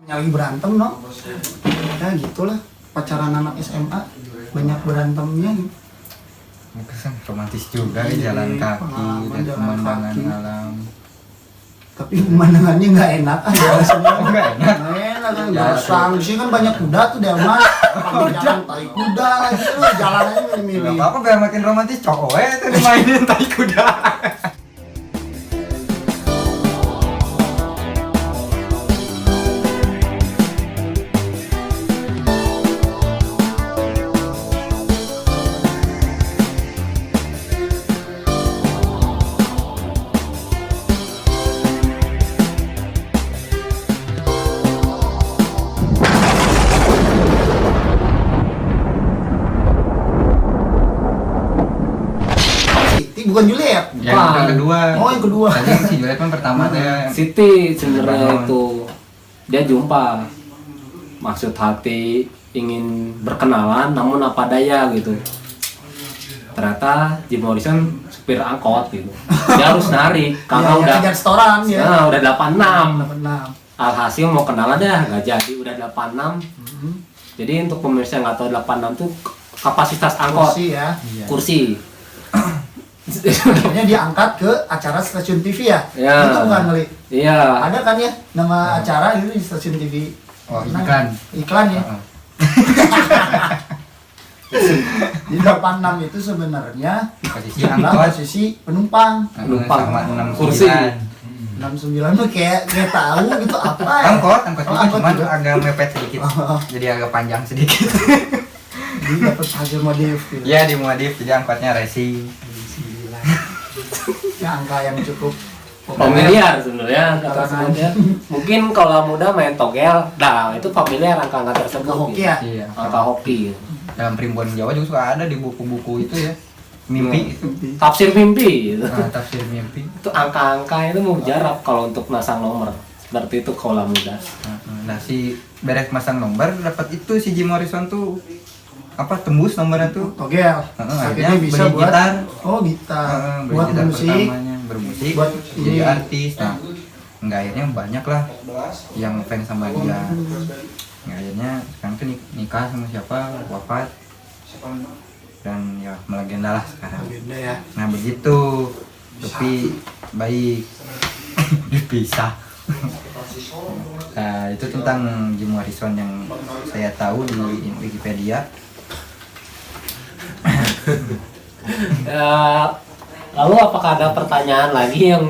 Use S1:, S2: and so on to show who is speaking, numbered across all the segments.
S1: Lagi berantem no, ya gitulah pacaran anak SMA banyak berantemnya gitu.
S2: Kesan romantis juga ya, jalan kaki dan pemandangan alam.
S1: Tapi pemandangannya nggak enak aja sebenarnya.
S2: Nggak enak.
S1: Nggak enak kan,
S2: Ya,
S1: gersang di sini kan banyak kuda tuh Delman. Jalan tai kuda lagi tuh, jalanannya milih-milih.
S2: Gak apa-apa biar makin romantis, cowok tuh dimainin tai kuda.
S1: Bukan Juliet.
S2: Yang kedua.
S1: Oh, yang kedua.
S2: Tadi si Juliet kan pertama tuh.
S3: Siti sebenarnya itu dia jumpa, maksud hati ingin berkenalan namun apa daya gitu. Ternyata Jim Morrison supir angkot gitu. Dia harus narik karena
S1: Ya,
S3: udah
S1: kejar setoran ya.
S3: Nah, udah 86.
S1: 86.
S3: Alhasil mau kenalan dah nggak jadi, udah 86. Jadi untuk pemirsa yang nggak tahu 86 tuh kapasitas angkot
S1: Kursi ya.
S3: kursi.
S1: Akhirnya diangkat ke acara stasiun TV ya.
S3: Ya.
S1: Itu bukan kali.
S3: Iya.
S1: Ada kan ya nama acara itu di stasiun TV.
S2: Oh,
S1: Nah,
S2: iklan.
S1: Iklan ya.
S2: Heeh.
S1: Di 86 itu sebenarnya
S2: Posisi
S1: adalah
S2: angkot.
S1: posisi penumpang.
S3: Penumpang.
S2: Sama
S3: Kursi.
S1: 69 tuh kayak tahu gitu apa ya.
S2: Angkot
S1: Oh,
S2: juga
S1: angkot
S2: cuma
S1: juga.
S2: agak mepet sedikit.
S1: Oh.
S2: Jadi agak panjang sedikit.
S1: Jadi dapat hasil modif gitu.
S2: Iya, dimodif jadi angkotnya racing.
S1: Ya, angka yang cukup
S3: Familiar sebenarnya angka tersebutnya. Mungkin kalau muda main togel, nah itu familiar angka-angka tersebut.
S1: Angka hoki
S3: gitu.
S1: ya?
S2: Iya.
S3: Angka hoki.
S2: Dalam primbon Jawa juga suka ada di buku-buku itu ya. Mimpi itu.
S3: Tafsir mimpi gitu.
S2: Nah, tafsir mimpi.
S3: Itu angka-angka itu mujarab kalau untuk masang nomor. Seperti itu kalau muda.
S2: Nah, si beres masang nomor dapat itu si Jim Morrison tuh apa tembus nomornya tuh.
S1: togel.
S2: Akhirnya
S1: Akhirnya bisa
S2: beli
S1: buat
S2: gitar.
S1: Oh, gitar.
S2: Beli
S1: Buat
S2: gitar
S1: musik.
S2: pertamanya, bermusik,
S1: Buat
S2: jadi
S1: ini.
S2: artis. Nah, enggak akhirnya banyak lah yang fans sama dia. Nggak, akhirnya sekarang tuh nikah sama siapa, wafat, dan ya melegenda lah sekarang.
S1: Agenda ya.
S2: Nah begitu, tapi baik dipisah. Nah itu tentang Jim Morrison yang saya tahu di Wikipedia.
S3: Ya, lalu apakah ada pertanyaan lagi yang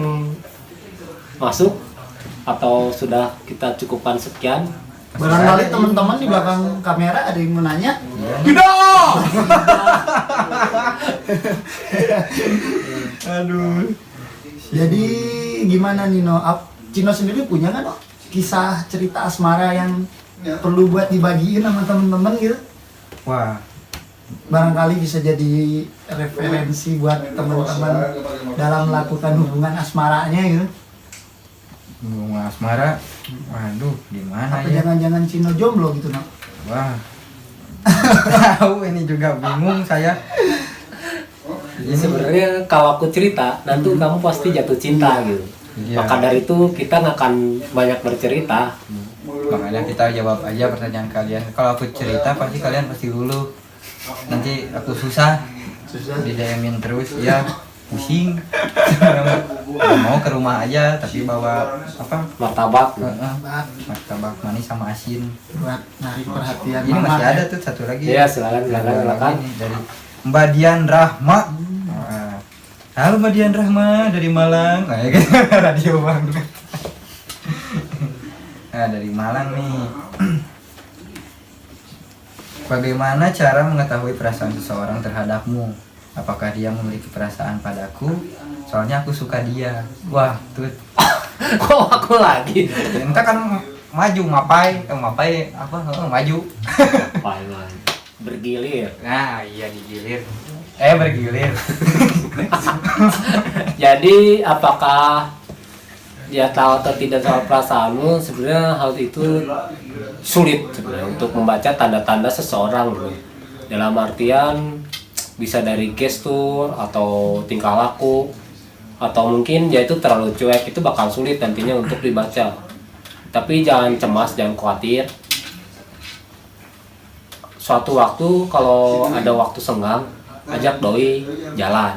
S3: masuk atau sudah kita cukupkan sekian?
S1: Barangkali teman-teman di belakang kamera ada yang mau nanya.
S2: Aduh.
S1: Jadi gimana Nino? Cino sendiri punya kan kisah cerita asmara yang perlu buat dibagiin sama teman-teman gitu?
S2: Wah,
S1: Barangkali bisa jadi referensi buat teman-teman dalam melakukan hubungan asmaranya gitu.
S2: bunga asmara. Waduh, gimana
S1: Apa
S2: ya?
S1: jangan-jangan Cino jomblo gitu, no?
S2: Wah. Tahu ini juga bingung saya.
S3: Ini sebenarnya kalau aku cerita, nanti kamu pasti jatuh cinta gitu.
S2: Iya.
S3: Maka dari itu kita nggak akan banyak bercerita.
S2: Makanya kita jawab aja pertanyaan kalian. Kalau aku cerita pasti kalian pasti luluh. Nanti aku susah.
S1: Susah.
S2: Di DM-in terus ya, pusing. Nggak mau ke rumah aja tapi bawa apa?
S3: Martabak.
S2: Martabak manis sama asin.
S1: Buat narik perhatian
S2: Ini
S1: mama
S2: masih
S1: ya.
S2: ada tuh satu lagi.
S3: Iya, silakan.
S2: Ini dari Mbak Dian Rahma. Halo Mbak Dian Rahma dari Malang. Nah, ya kan radio Bang. Nah, dari Malang nih. Bagaimana cara mengetahui perasaan seseorang terhadapmu? Apakah dia memiliki perasaan padaku? Soalnya aku suka dia. Wah, tuh.
S3: Kok aku lagi?
S2: Entah kan maju mapai apa? Maju.
S3: Final. Bergilir.
S2: Nah, iya digilir. Bergilir.
S3: Jadi apakah dia tahu atau tidak soal perasaanmu? Sebenarnya hal itu sulit sebenarnya untuk membaca tanda-tanda seseorang gitu. Dalam artian bisa dari gestur atau tingkah laku, atau mungkin dia itu terlalu cuek, itu bakal sulit nantinya untuk dibaca. Tapi jangan cemas, jangan khawatir. Suatu waktu kalau ada waktu senggang, ajak doi jalan.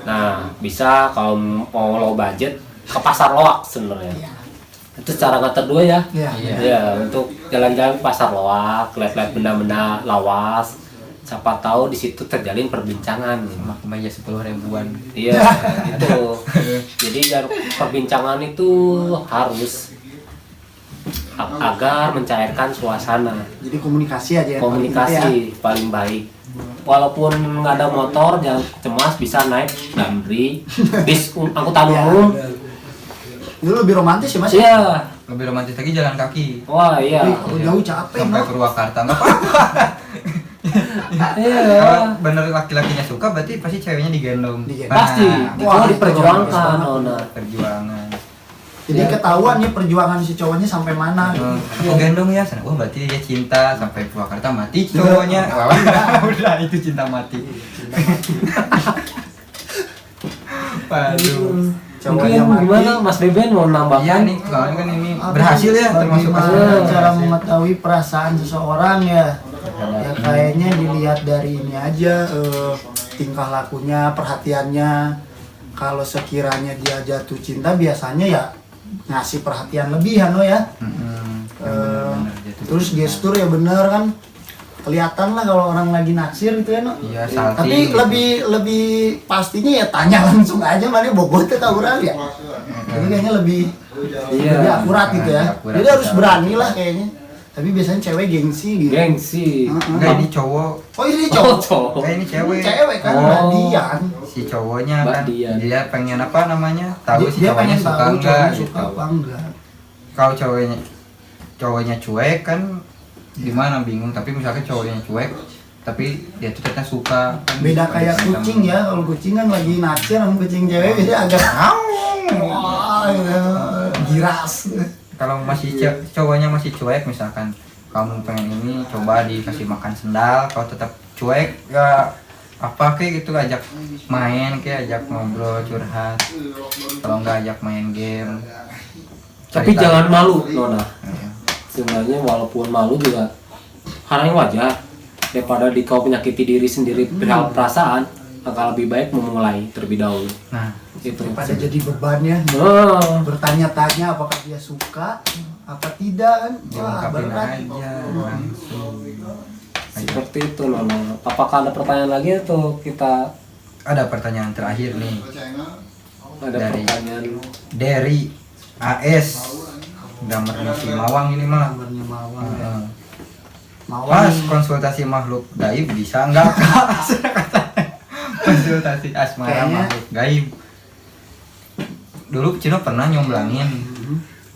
S3: Nah, bisa kalau mau low budget ke pasar loak sebenarnya. Itu cara nggak kedua ya.
S1: Iya.
S3: Ya, untuk jalan-jalan ke pasar loak, lihat-lihat benda-benda lawas. Siapa tahu di situ terjalin perbincangan.
S2: Sama kemeja 10 ribuan.
S3: Iya, itu. Jadi perbincangan itu harus agar mencairkan suasana.
S1: Jadi komunikasi aja yang penting
S3: Komunikasi
S1: ya.
S3: paling baik. Walaupun nggak ada motor, jangan cemas, bisa naik Damri, bis angkutan umum.
S1: Itu lebih romantis ya Mas?
S3: Iya.
S2: Lebih romantis lagi jalan kaki.
S3: Wah, iya.
S1: Kalau jauh capek
S2: Sampai
S1: no?
S2: Purwakarta nggak apa-apa.
S3: Iya.
S2: Kalau bener laki-lakinya suka berarti pasti ceweknya digendong.
S1: Digendong.
S3: Pasti.
S1: Wah,
S3: Itu diperjuangkan,
S1: itu
S3: Nona.
S2: Perjuangan.
S1: Jadi ketahuan nih perjuangan si cowoknya sampai mana.
S2: Aku gendong ya, oh berarti dia cinta sampai Purwakarta mati cowoknya. Udah itu cinta mati. Waduh.
S1: Cowoknya
S3: Mungkin
S1: mati.
S3: gimana Mas Beben mau
S2: Iya
S3: nambahkan?
S2: nih, soalnya kan ini
S1: Apa
S2: berhasil
S1: sih?
S2: ya termasuk
S1: Bagaimana
S2: kasus.
S1: cara mengetahui perasaan seseorang ya? Ya kayaknya dilihat dari ini aja, tingkah lakunya, perhatiannya. Kalau sekiranya dia jatuh cinta biasanya ya ngasih perhatian lebih Hano ya. Terus gestur ya bener kan, kelihatan lah kalau orang lagi naksir gitu ya no.
S2: Iya, salting.
S1: Tapi lebih pastinya ya tanya langsung aja mana bobotnya tahu orang ya. Jadi kayaknya lebih akurat gitu ya.
S2: Akurat.
S1: Jadi harus berani lah kayaknya. Tapi biasanya cewek gengsi gitu.
S3: Gengsi.
S2: Enggak, ini cowok.
S1: Oh ini
S3: Oh,
S1: cowok.
S3: cowok.
S2: Kayak ini cewek.
S1: Cewek kan
S3: Oh.
S1: Radian.
S2: Si cowoknya
S3: Mbak
S2: kan
S3: Dian.
S2: dia pengen apa namanya? Tahu si
S1: Dia
S2: cowoknya
S1: pengen
S2: suka
S1: tahu
S2: enggak
S1: cowoknya
S2: gitu.
S1: suka apa enggak.
S2: Kalau cowoknya cuek kan gimana bingung, tapi misalkan cowoknya cuek tapi dia tuh ternyata suka kan
S1: Beda kayak
S2: bisa
S1: kucing ya. Kalau kucing kan lagi naksir sama kucing cewek beda agak wah, giras.
S2: kalau masih cowoknya masih cuek, misalkan kamu pengen ini coba dikasih makan sendal, kalau tetap cuek ya apa kayak gitu, ajak main kayak ajak ngobrol curhat, kalau nggak ajak main game.
S3: Tapi
S2: Cerita.
S3: jangan malu, Nona.
S2: Iya.
S3: Sebenarnya walaupun malu juga hal yang wajar. Daripada kau menyakiti diri sendiri perihal perasaan, maka lebih baik memulai terlebih dahulu.
S2: Nah
S3: Itu.
S1: Pada jadi beban ya.
S3: Oh.
S1: Bertanya-tanya apakah dia suka apa tidak kan. Wah
S2: diungkapin
S1: berat.
S2: aja langsung.
S3: Seperti itu, Nona. Apakah ada pertanyaan lagi atau kita
S2: Ada pertanyaan terakhir nih
S3: ada
S2: Dari-
S3: pertanyaan?
S2: dari AS gambar si Mawang ini mah.
S1: Kabarnya Mawang ya.
S2: Heeh.
S1: Mawang.
S2: Mas, konsultasi makhluk gaib bisa enggak? Konsultasi asmara
S1: Kayaknya-
S2: makhluk gaib. Dulu Cino pernah nyomblangin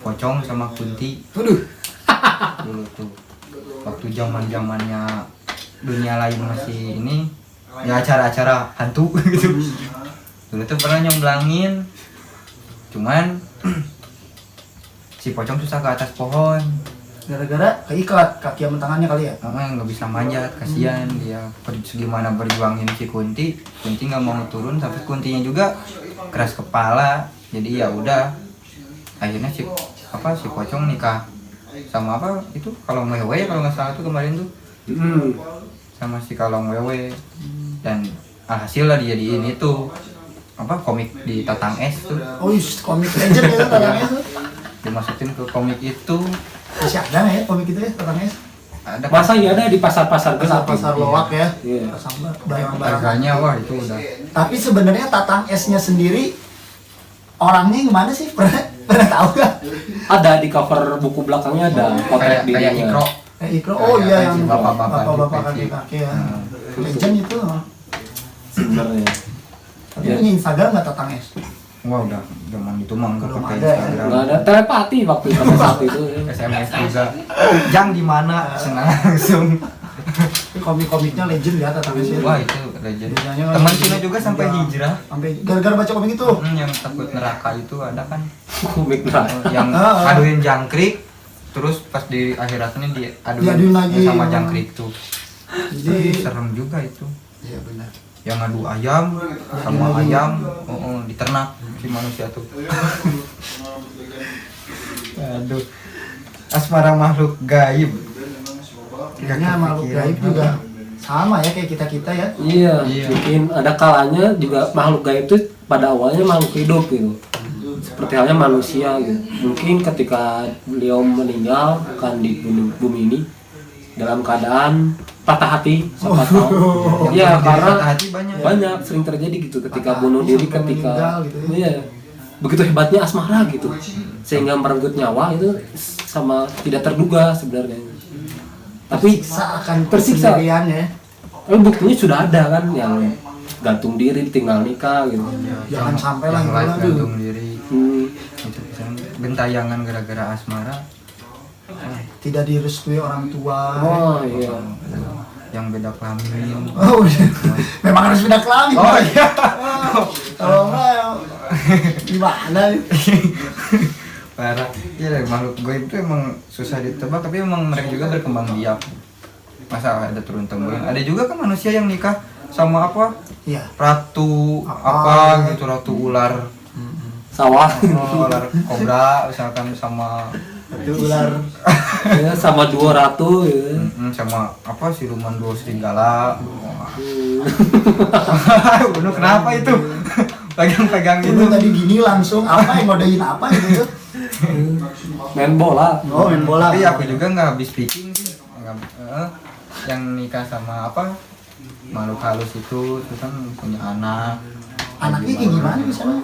S2: pocong sama kunti
S1: Waduh.
S2: dulu tuh. Waktu zaman-zamannya dunia lain masih ini ya acara-acara hantu gitu. Dulu tuh pernah nyomblangin. Cuman si pocong susah ke atas pohon.
S1: Gara-gara keikat kaki sama tangannya kali ya.
S2: Nggak bisa manjat, kasihan dia. Gimana berjuangin si Kunti nggak mau turun, tapi Kuntinya juga keras kepala. Jadi ya udah, akhirnya si pocong nikah sama apa itu Kalong Wewe kalau nggak salah tuh kemarin tuh, sama si Kalong Wewe. Dan alhasil lah dia di ini tuh apa komik di Tatang Es tuh
S1: Oh, komik legend gitu tangannya tuh.
S2: dimasukin ke komik itu.
S1: Masih ada nggak ya komik itu ya tangannya?
S2: Ada
S3: Masa ya ada di pasar-pasar
S1: Pasar loak ya.
S3: Iya.
S1: Pasar barang-barang.
S2: harganya, wah itu udah
S1: Tapi sebenarnya Tatang S-nya sendiri orangnya yang mana sih? Pernah tahu nggak?
S3: Ada di cover buku belakangnya ada potret
S2: kayak
S3: dirinya.
S2: Ikro.
S1: Ikro. Oh iya yang
S2: bapak-bapak
S1: bapak-bapak
S2: di peci.
S1: kakek-kakek ya.
S2: Hmm.
S1: Legend itu.
S3: Sebenarnya.
S1: Tapi
S3: Iya.
S1: punya Instagram nggak Tatang S?
S2: Wah udah zaman itu mah nggak
S1: Belum
S2: pakai
S1: ada ya.
S2: Instagram.
S3: Nggak ada telepati waktu itu saat itu.
S2: SMS juga. Jang di mana? Senang langsung.
S1: Tapi komik-komiknya legend ya Tatang S ya.
S2: Wah itu legend.
S1: Biasanya
S2: Teman
S1: kan
S2: Cina juga sampai
S1: iya.
S2: hijrah.
S1: Sampai gara-gara baca komik itu.
S2: Yang takut neraka itu ada kan?
S3: Komik lah.
S2: Yang
S1: Ah.
S2: aduin jangkrik. Terus pas di akhiratnya
S1: Diaduin
S2: diaduin
S1: lagi.
S2: sama jangkrik tuh.
S1: Jadi
S2: Serem juga itu.
S1: iya benar.
S2: yang ngadu ayam sama ayam diternak si manusia tuh. Aduh, asmara makhluk gaib.
S1: Kayaknya makhluk gaib juga sama ya kayak kita ya.
S3: Iya,
S2: Iya.
S3: mungkin ada kalanya juga makhluk gaib itu pada awalnya makhluk hidup gitu. Seperti halnya manusia gitu. Mungkin ketika beliau meninggal kan di bumi ini dalam keadaan patah hati, siapa tahu. Iya, karena
S2: patah hati
S3: banyak sering terjadi gitu ketika
S1: Patah
S3: bunuh
S1: hati
S3: diri
S1: sampai
S3: ketika
S1: meninggal gitu ya.
S3: iya. Begitu hebatnya asmara gitu. Sehingga merenggut nyawa itu sama tidak terduga sebenarnya. Tapi
S1: Akan
S3: tersiksa.
S1: sendirian ya.
S3: Buktinya sudah ada kan yang gantung diri tinggal nikah gitu.
S1: Jangan sampai lah
S2: yang
S1: gitu
S2: live
S1: lah,
S2: gantung diri
S3: Hmm.
S2: itu gentayangan gara-gara asmara.
S1: Tidak direstui orang tua.
S3: Oh iya.
S2: Yang beda kelamin.
S1: Oh, memang harus beda kelamin.
S2: Oh iya.
S1: Kalau enggak ya, gimana nih?
S2: Parah. Iya, dari makhluk gaib itu emang susah ditebak, tapi emang mereka juga berkembang biak. Masa ada turun temurun. Ada juga kan manusia yang nikah sama apa?
S1: Iya.
S2: Ratu
S1: Apa?
S2: gitu, ratu ular.
S3: Sawah.
S2: Ular kobra misalkan sama
S1: Itu ular.
S3: Ya, sama dua ratu ya.
S2: sama apa siluman dua serigala. Bunuh kenapa itu? Pegang-pegang
S1: Itu
S2: itu.
S1: tadi gini langsung apa yang ngodain apa gitu tuh.
S3: Main bola.
S1: Oh, main bola.
S2: Tapi aku juga nggak habis speaking sih. Yang nikah sama apa makhluk halus itu terus kan punya anak.
S1: Anaknya kayak gimana di sana?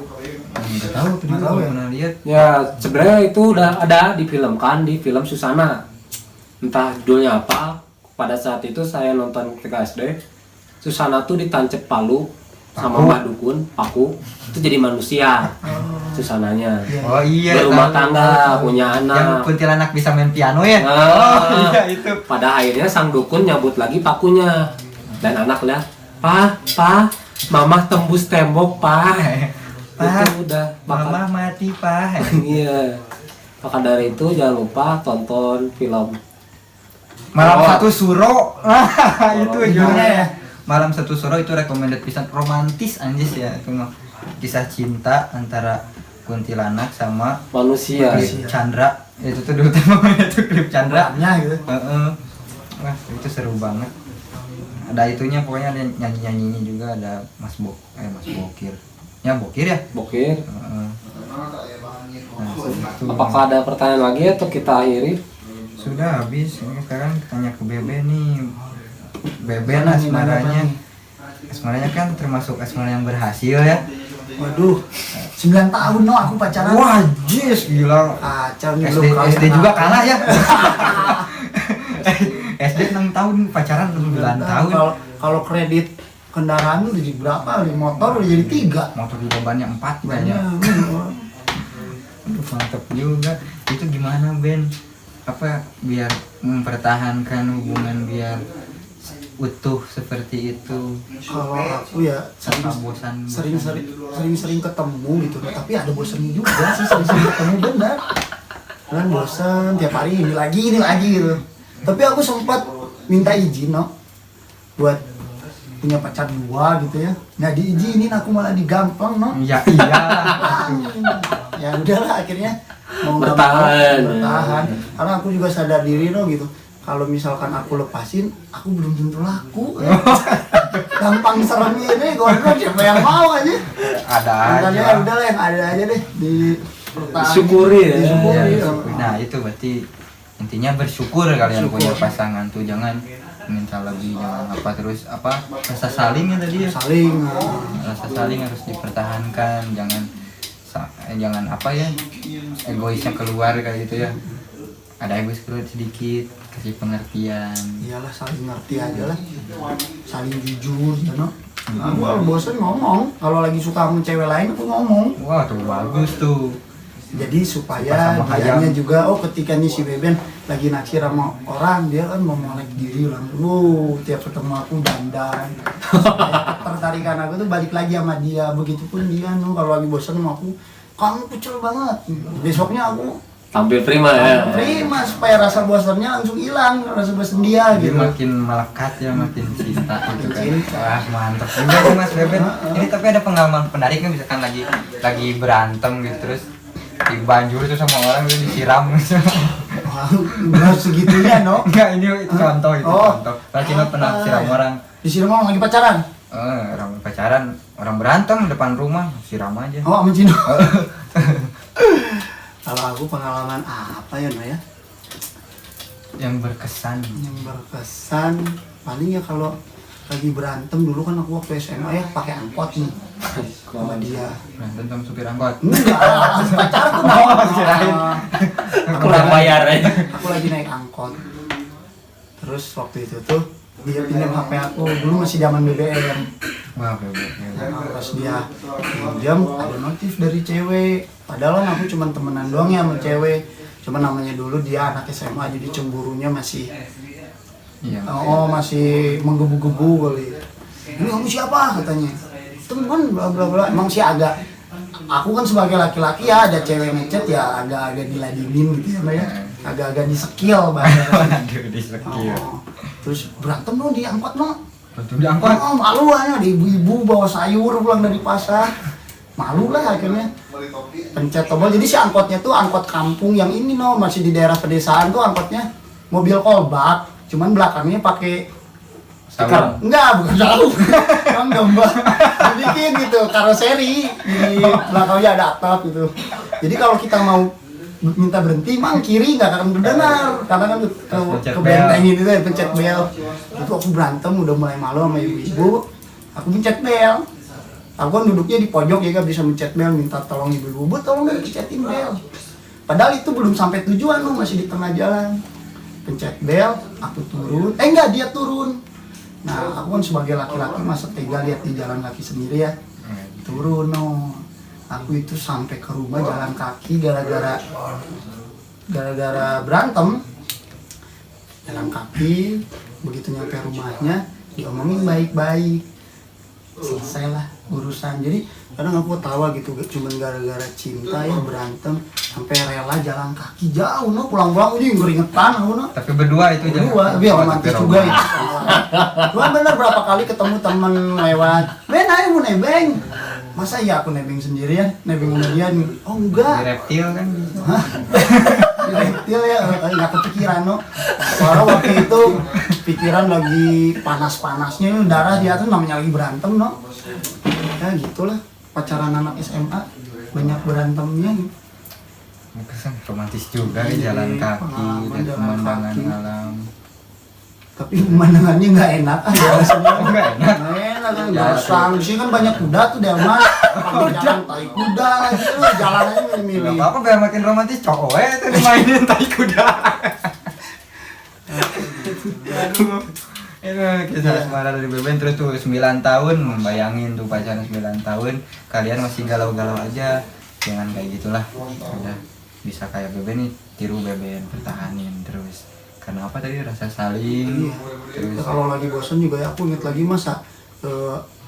S2: Nggak tahu tuh,
S1: Nggak
S2: juga
S1: tahu ya?
S2: pernah lihat.
S3: Ya sebenarnya itu udah ada difilmkan di film Susana. Entah judulnya apa. Pada saat itu saya nonton ketika SD. Susana tuh ditancap palu sama
S2: Paku.
S3: Mbak Dukun, paku. Itu jadi manusia. Susananya.
S2: Oh iya.
S3: Berumah
S2: tahu.
S3: tangga, punya
S2: Yang
S3: anak.
S2: kuntilanak bisa main piano ya?
S3: Nah,
S2: Oh iya itu.
S3: pada akhirnya sang dukun nyabut lagi pakunya. Dan anak lihat, Pa, mama tembus tembok, Pa.
S2: Pa,
S3: Itu udah
S2: Mama mati pak.
S3: Iya. Maka dari itu jangan lupa tonton film.
S2: Malam
S3: Oh.
S2: Satu Suro. Itu
S3: Oh,
S2: judulnya
S1: iya.
S2: ya. Malam Satu Suro itu recommended pisan, romantis anjis ya. Itu mah kisah cinta antara kuntilanak sama
S3: Manusia.
S2: klip Chandra. Itu tuh dulu temanya itu klip Chandra.
S1: Orangnya gitu.
S2: Heeh. Wah, itu seru banget. Ada itunya pokoknya, ada nyanyi-nyanyinya juga, ada Mas Bokir. Ya Bokir ya?
S3: Bokir.
S2: Heeh. Nah, itu.
S3: Apakah ada pertanyaan lagi atau kita akhiri?
S2: Sudah habis. Ini sekarang tanya ke Bebe nih. Bebe asmaranya. Asmaranya kan termasuk asmara yang berhasil ya.
S1: Waduh. 9 tahun no aku pacaran.
S2: Wah, jis gila.
S1: Kacau nih
S2: SD,
S1: belum
S2: SD juga kalah ya. SD 6 tahun pacaran 9 tahun.
S1: Kalau kredit kendaraan udah jadi berapa? Di motor udah jadi 3.
S2: Motor juga banyak 4 banyak. Aduh, mantep juga. Itu gimana Ben? Apa biar mempertahankan hubungan biar utuh seperti itu?
S1: Kalau aku ya
S2: Tanpa bosan.
S1: sering ketemu gitu, tapi ada bosannya juga sih sering ketemu benar. Kan bosan tiap hari ini lagi gitu. Tapi aku sempat minta izin no buat punya pacar 2 gitu ya. Nggak diizinin, aku malah digampang no.
S2: Ya iya.
S1: Ya udahlah akhirnya mau nggak
S3: Bertahan.
S1: mau, bertahan. Karena aku juga sadar diri no gitu. Kalau misalkan aku lepasin, aku belum tentu laku. Gampang serem ini, gue siapa yang mau aja.
S2: Ada
S1: Makanya
S2: aja.
S1: udah lah yang ada aja deh di pertahanan.
S3: Disyukuri ya.
S1: Disyukuri.
S2: Ya, nah itu berarti intinya bersyukur kalian
S1: Syukur.
S2: punya pasangan tuh, jangan minta lebih, jangan apa terus apa rasa saling ya tadi ya.
S1: Saling.
S2: Rasa saling harus dipertahankan, jangan apa ya, egoisnya keluar kayak gitu ya. Ada egois keluar sedikit, kasih pengertian.
S1: Iyalah saling ngerti aja lah. Saling jujur ya no. Aku kalau bosan ngomong, kalau lagi suka sama cewek lain aku ngomong.
S2: Wah tuh bagus tuh.
S1: Jadi supaya
S2: Suka sama
S1: dianya
S2: ayam.
S1: juga, oh ketika nih si Beben lagi naksir sama orang, dia kan mau molek diri langsung. Tiap ketemu aku dandan. Supaya ketertarikan aku tuh balik lagi sama dia. Begitupun dia no, kalau lagi bosan sama aku, kamu kecil banget. Besoknya aku
S3: tampil prima ya.
S1: Prima supaya rasa bosannya langsung hilang, rasa bosan dia
S2: Jadi
S1: gitu.
S2: makin melekat ya, makin cinta gitu kan.
S1: Cinta.
S2: Wah mantep juga sih Mas Beben. Ini tapi ada pengalaman menarik nih, misalkan lagi berantem gitu terus dibanjur tuh sama orang gitu disiram gitu.
S1: Wah, udah segitunya no.
S2: Enggak, itu contoh itu
S1: Oh.
S2: contoh. Kalau Cino pernah siram orang,
S1: Disiram orang lagi pacaran.
S2: orang pacaran, orang berantem depan rumah, siram aja.
S1: Oh, sama Cino. Kalau aku pengalaman apa ya, no ya?
S2: Yang berkesan.
S1: Yang berkesan paling ya kalau lagi berantem dulu kan aku waktu SMA ya pakai angkot nih sama dia.
S2: Berantem sama supir angkot.
S1: Enggak, pacarku no.
S2: kirain.
S3: Kurang bayar ya.
S1: Aku lagi naik angkot. Terus waktu itu tuh dia pinjam HP aku, dulu masih zaman BBM.
S2: Wah, bebek.
S1: Nah, pas dia pinjam ada notif dari cewek. Padahal kan aku cuma temenan doang ya sama cewek. Cuma namanya dulu dia anak SMA jadi cemburunya masih
S2: Iya.
S1: masih menggebu-gebu kali. Ini kamu siapa katanya? Teman bla bla bla. Emang sih agak aku kan sebagai laki-laki ya ada cewek ngechat ya agak-agak diladenin gitu ya. Agak-agak disekil bahasa.
S2: Aduh, disekil.
S1: Terus berantem dong di angkot no.
S2: Berantem di angkot.
S1: Oh, malu aja ada ibu-ibu bawa sayur pulang dari pasar. Malu lah akhirnya. Pencet tombol. Jadi si angkotnya tuh angkot kampung yang ini no, masih di daerah pedesaan tuh angkotnya mobil kolbak, cuman belakangnya pakai stiker. Enggak, bukan jauh. Emang gambar. Dibikin gitu, karoseri. Di belakangnya ada atap gitu. Jadi kalau kita mau minta berhenti, mang kiri nggak akan berdenar karena kan ke benteng gitu ya, pencet bel. Itu aku berantem udah mulai malu sama ibu-ibu, aku pencet bel. Aku kan duduknya di pojok ya gak bisa mencet bel, minta tolong ibu-ibu, "Bu, tolong dong pencetin bel." Padahal itu belum sampai tujuan loh, masih di tengah jalan. Pencet bel, aku turun. Enggak, dia turun. Nah, aku kan sebagai laki-laki masa tega lihat di jalan kaki sendiri ya. Turun no. Aku itu sampai ke rumah jalan kaki gara-gara berantem. Jalan kaki, begitu nyampe rumahnya diomongin baik-baik. Selesai lah urusan. Jadi kadang aku tawa gitu, cuman gara-gara cinta ya berantem sampai rela jalan kaki jauh no, pulang-pulang aja keringetan aku no.
S2: Tapi berdua itu
S1: Berdua, tapi ya romantis juga itu. Gua bener berapa kali ketemu temen lewat, "Ben, ayo mau nebeng." Masa iya aku nebeng sendirian, nebeng sama dia nih? Oh
S2: Di
S1: enggak.
S2: reptil kan.
S1: Di reptil ya, nggak kepikiran no. Soalnya waktu itu pikiran lagi panas-panasnya, darah di atas namanya lagi berantem no. Ya gitulah, pacaran anak SMA banyak berantemnya.
S2: Kesan romantis juga ya, jalan
S1: Iya,
S2: kaki
S1: pengalaman
S2: dan
S1: jalan
S2: pemandangan
S1: kaki.
S2: alam.
S1: Tapi pemandangannya nggak enak aja rasanya.
S2: Nggak enak.
S1: Nggak enak kan,
S2: Ya,
S1: bosan. Di sini kan banyak kuda tuh Delman. Jalan tai kuda lagi tuh, jalan aja
S2: Gak
S1: milih-milih.
S2: apa-apa biar makin romantis, cowok itu dimainin tai kuda. Itu kisah asmara dari Beben. Terus tuh 9 tahun, bayangin tuh pacaran 9 tahun, kalian masih galau-galau aja. Jangan kayak gitulah. Udah bisa kayak Beben nih, tiru Beben, pertahanin terus. Karena apa tadi, rasa saling.
S1: Iya.
S2: Terus
S1: Ya, kalau lagi bosan juga ya aku inget lagi masa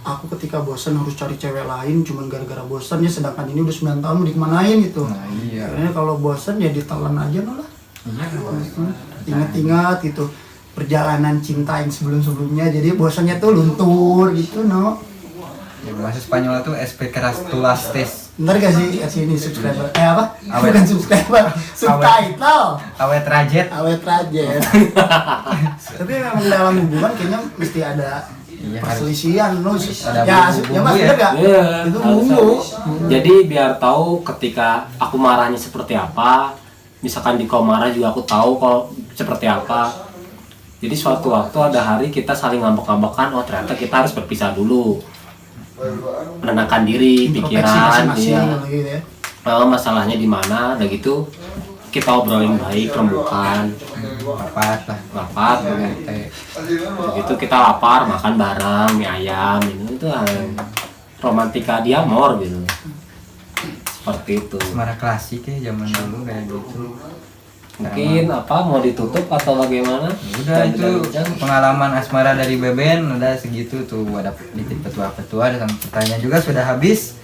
S1: aku ketika bosan harus cari cewek lain cuman gara-gara bosan ya, sedangkan ini udah 9 tahun mau dikemanain gitu.
S2: nah iya.
S1: Akhirnya kalau bosan ya ditelan aja no lah.
S2: Iya.
S1: Ingat-ingat gitu perjalanan cinta yang sebelum-sebelumnya, jadi bosannya tuh luntur gitu no.
S2: Ya, bahasa Spanyol itu espera tu las tes.
S1: Ntar gak sih kasih ini subscriber apa?
S2: Awet.
S1: Bukan subscriber, subtitle.
S2: Awet rajet.
S1: Awet raja. Tapi memang dalam hubungan kayaknya mesti ada
S2: Iya,
S1: perselisihan no.
S2: ada
S1: Ya,
S2: bumbu-bumbu
S1: ya Mas
S2: ya.
S1: bener gak?
S3: Iya,
S1: Itu
S3: harus
S1: bumbu.
S3: ada. Jadi biar tahu ketika aku marahnya seperti apa, misalkan di kau marah juga aku tahu kalau seperti apa. Jadi suatu waktu ada hari kita saling ngambek-ngambekan, oh ternyata kita harus berpisah dulu. Menenangkan diri,
S1: Introspeksi
S3: pikiran,
S1: masing-masing
S3: ya.
S1: gitu ya.
S3: Masalahnya di mana, udah gitu kita obrolin baik, rembukan,
S2: Rapat lah.
S3: rapat,
S2: Teh.
S3: begitu kita lapar makan bareng mie ayam itu romantika diamor gitu, seperti itu.
S2: Asmara klasik ya zaman dulu kayak gitu.
S3: Mungkin apa mau ditutup atau bagaimana?
S2: Udah itu pengalaman asmara dari Beben udah segitu tuh, ada dikit petua-petua dan pertanyaan juga sudah habis.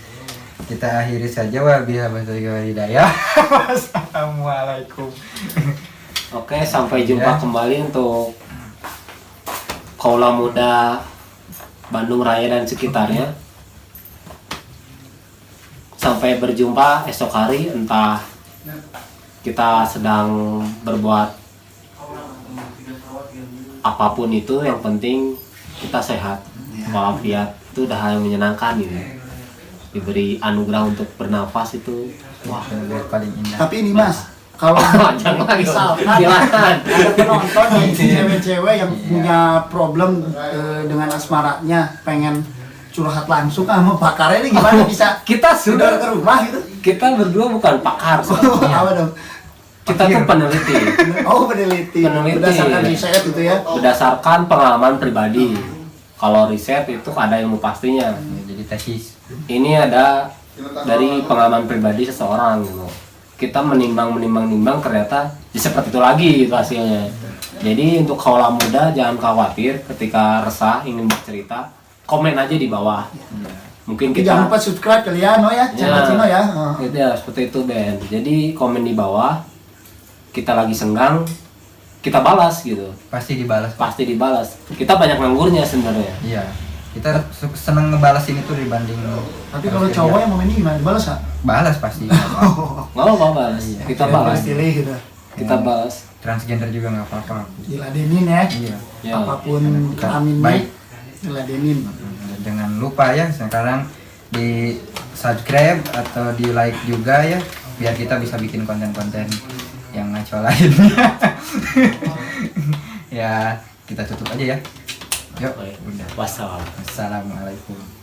S2: kita akhiri saja, wabillahi hidayah. Wassalamualaikum.
S3: Oke, sampai jumpa kembali untuk kaula muda Bandung Raya dan sekitarnya. Sampai berjumpa esok hari, entah kita sedang berbuat apapun itu, yang penting kita sehat walafiat, itu udah hal yang menyenangkan gitu. Diberi anugerah untuk bernafas itu wah
S2: Paling indah.
S1: Tapi ini Mas, kalau
S3: jangan lagi
S1: silakan ada penonton nih cewek-cewek yang punya problem dengan asmaranya, pengen curhat langsung sama pakarnya ini gimana bisa
S3: kita
S1: sudah
S3: sudah
S1: ke rumah gitu?
S3: kita berdua bukan pakar sebenarnya.
S1: Apa dong?
S3: Kita tuh peneliti
S1: Oh, peneliti.
S3: Peneliti.
S1: Berdasarkan riset itu ya.
S3: berdasarkan pengalaman pribadi. Kalau riset itu ada ilmu pastinya.
S2: Ya, jadi tesis.
S3: Ini ada dari pengalaman pribadi seseorang gitu. Kita menimbang ternyata ya seperti itu lagi gitu hasilnya. Jadi untuk kaula muda jangan khawatir ketika resah ingin bercerita, komen aja di bawah. Mungkin
S1: Tapi jangan
S3: kita
S1: lupa subscribe kalian ya, channel Cino ya. Oh.
S3: ya seperti itu Ben. Jadi komen di bawah. Kita lagi senggang, kita balas gitu.
S2: Pasti dibalas.
S3: Pasti dibalas. Kita banyak nganggurnya sebenarnya.
S2: Iya. Kita seneng ngebalas ini tuh dibanding.
S1: Tapi kalau cowok yang mau main ini gimana? Dibalas nggak?
S2: balas pasti.
S3: Nggak apa balas.
S2: Iya.
S3: Kita
S2: Iya,
S3: balas.
S1: Pilih gitu.
S3: Kita balas.
S2: Transgender juga nggak apa-apa.
S1: Diladenin ya.
S2: Iya.
S3: Ya.
S1: Apapun
S2: Kita
S1: kelaminnya,
S2: baik.
S1: diladenin.
S2: Jangan lupa ya sekarang di subscribe atau di like juga ya, biar kita bisa bikin konten-konten yang ngaco lainnya. Ya kita tutup aja ya. Yuk.
S3: Baik.
S2: Udah.
S3: Wassalam.
S2: Assalamualaikum.